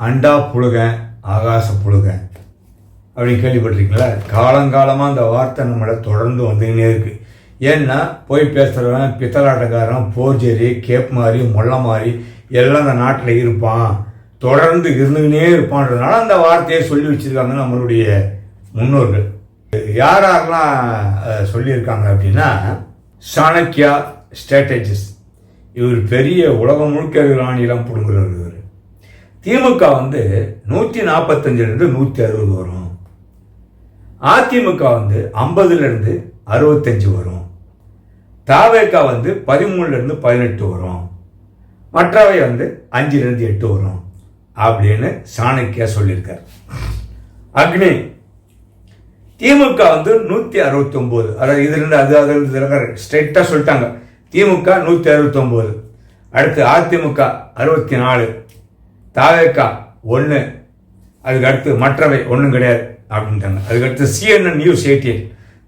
அண்டா புழுகன் ஆகாச புழுகன் அப்படின்னு கேள்விப்பட்டிருக்கீங்களா? காலங்காலமாக அந்த வார்த்தை நம்மளை தொடர்ந்து வந்துக்கினே இருக்குது. ஏன்னா போய் பேசுகிறவன் பித்தலாட்டக்காரன் போர்ஜரி கேப் மாதிரி மொல்ல மாதிரி எல்லாம் அந்த நாட்டில் இருப்பான், தொடர்ந்து இருந்துக்கினே இருப்பான்றதுனால அந்த வார்த்தையை சொல்லி வச்சுருக்காங்க நம்மளுடைய முன்னோர்கள். யாரெல்லாம் சொல்லியிருக்காங்க அப்படின்னா, சாணக்கியா ஸ்ட்ராட்டஜிஸ், இவர் பெரிய உலகம் முழுக்க ராணியெல்லாம் பிடுங்குறவர். இவர் திமுக 145 160 வரும், அதிமுக 50 65 வரும், தாவேக 13 18 வரும், மற்றவை 5 8 வரும் அப்படின்னு சாணக்கியா சொல்லியிருக்கார். அக்னி திமுக 169, அதாவது இதுலேருந்து அது ஸ்ட்ரைட்டாக சொல்லிட்டாங்க. திமுக 169, அடுத்து அதிமுக 64, தாவேகா 1, அதுக்கு அடுத்து மற்றவை ஒன்றும் கிடையாது அப்படின்ட்டாங்க. அதுக்கடுத்து CNN நியூஸ் 18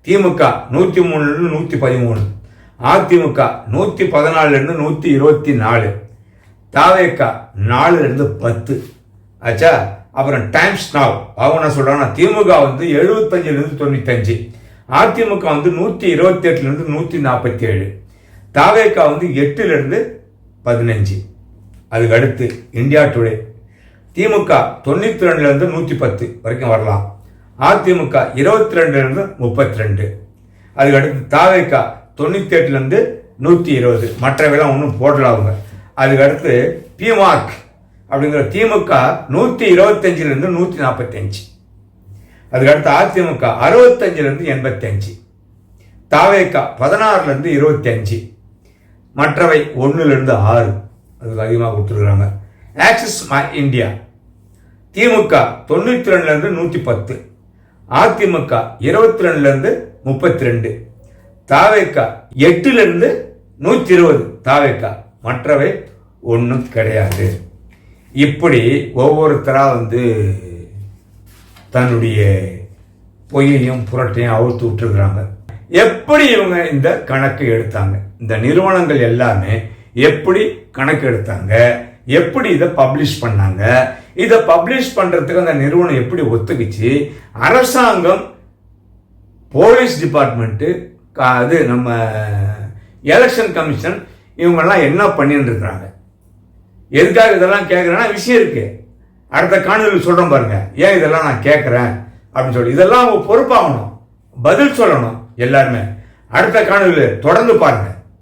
திமுக 103 113, அதிமுக 114 124, தாவேகா 4 10 ஆச்சா. அப்புறம் டைம்ஸ் நாவ் அவங்க என்ன சொல்றாங்கன்னா, திமுக 75 95, அதிமுக 128 147, தாவேகா 8 15. அதுக்கு அடுத்து இந்தியா டுடே திமுக 92 110 வரைக்கும் வரலாம், அதிமுக 22 32, அதுக்கு அடுத்து தாவேகா 98 120, மற்றவையெல்லாம் ஒன்றும் போடல அவங்க. அதுக்கு அடுத்து பிமார்க் அப்படிங்கிற திமுக 125 145, அதுக்கடுத்து அதிமுக 65 85, தாவேகா 16 25, மற்றவை 1 6, அதுக்கு அதிகமாக கொடுத்துருக்குறாங்க. ஆக்சிஸ் இந்தியா திமுக 92 110, அதிமுக 22 32, தாவேகா 8 120, தாவேகா, மற்றவை ஒன்றும் கிடையாது. இப்படி ஒவ்வொருத்தரா தன்னுடைய பொய்யையும் புரட்டையும் அவுழ்த்து விட்டுருக்குறாங்க. எப்படி இவங்க இந்த கணக்கு எடுத்தாங்க? இந்த நிறுவனங்கள் எல்லாமே எப்படி கணக்கு எடுத்தாங்க, எப்படி இதை பப்ளிஷ் பண்ணாங்க, இதை பப்ளிஷ் பண்றதுக்கு அந்த நிறுவனம் எப்படி ஒத்துக்குச்சு, அரசாங்கம், போலீஸ் டிபார்ட்மெண்ட்டு, அது நம்ம எலெக்ஷன் கமிஷன், இவங்கெல்லாம் என்ன பண்ணிட்டு இருக்கிறாங்க? எதுக்காக இதெல்லாம் கேட்குறேன்னா விஷயம் இருக்கு. அடுத்த காணொலியில் சொல்றேன் பாருங்க, ஏன் இதெல்லாம் நான் கேட்குறேன் அப்படின்னு சொல்லி. இதெல்லாம் பொறுப்பாகணும், பதில் சொல்லணும் எல்லாருமே. அடுத்த காணொலியில் தொடர்ந்து பாருங்க.